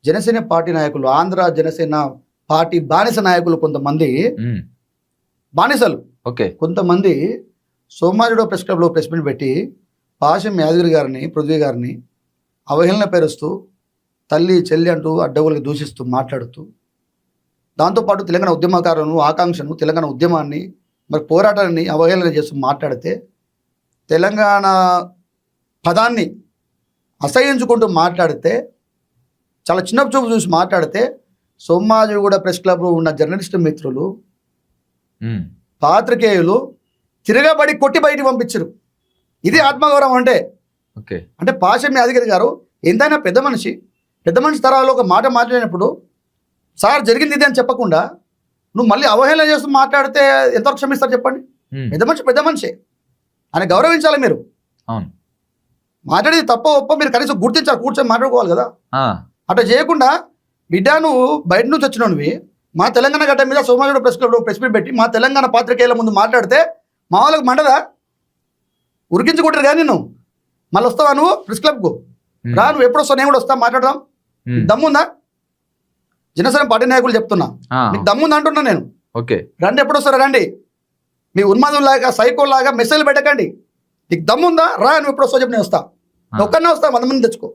Janasena party నాయకులు, Andhra Janasena party బానిస నాయకులు కొంతమంది, బానిసలు ఓకే, కొంతమంది సోమాజిగూడ ప్రెస్ క్లబ్లో ప్రెస్ మీట్ పెట్టి పాశం యాదగిరి గారిని, పృథ్వీ గారిని అవహేళన పేరుస్తూ తల్లి చెల్లి అంటూ అడ్డగోలుగా దూషిస్తూ మాట్లాడుతూ, దాంతోపాటు తెలంగాణ ఉద్యమకారులను, ఆకాంక్షను, తెలంగాణ ఉద్యమాన్ని, మరి పోరాటాన్ని అవహేళన చేస్తూ మాట్లాడితే, తెలంగాణ పదాన్ని అసహించుకుంటూ మాట్లాడితే, చాలా చిన్న చూపు చూసి మాట్లాడితే, సోమాజిగూడ ప్రెస్ క్లబ్లో ఉన్న జర్నలిస్టు మిత్రులు, పాత్రికేయులు తిరగబడి కొట్టి బయటికి పంపించరు. ఇది ఆత్మగౌరవం అంటే. ఓకే, అంటే పాశం యాదగిరి గారు ఎంతైనా పెద్ద మనిషి తరాల్లో ఒక మాట మాట్లాడినప్పుడు సార్ జరిగింది ఇది అని చెప్పకుండా నువ్వు మళ్ళీ అవహేళన చేస్తూ మాట్లాడితే ఎంతవరకు క్షమిస్తారు చెప్పండి? పెద్ద మనిషి ఆయన గౌరవించాలి మీరు. అవును, మాట్లాడేది తప్ప ఒప్ప మీరు కనీసం గుర్తించాలి, కూర్చొని మాట్లాడుకోవాలి కదా. అట్లా చేయకుండా బిడ్డ నువ్వు బయట నుంచి వచ్చినవి మా తెలంగాణ గడ్డ మీద సోమాజిగూడ ప్రెస్ క్లబ్లో ప్రెస్ మీట్ పెట్టి మా తెలంగాణ పాత్రికేయుల ముందు మాట్లాడితే మా వాళ్ళకి మండదా? ఉరికించుకుంటారు కానీ నువ్వు మళ్ళీ వస్తావా నువ్వు ప్రెస్ క్లబ్కు? రా, నువ్వు ఎప్పుడు వస్తావు, నేను కూడా వస్తా, మాట్లాడదాం. దమ్ముందా? జనసేన పార్టీ నాయకులు చెప్తున్నా, నీకు దమ్ముందా అంటున్నా నేను. ఓకే, రండి, ఎప్పుడు వస్తారా రండి. మీ ఉన్మాదులాగా సైకోలాగా మెసేజ్లు పెట్టకండి. నీకు దమ్ముందా? రా, నువ్వు ఎప్పుడు వస్తావు చెప్పి నేను వస్తా. ఒక్కనే వస్తా, 100 మంది తెచ్చుకో.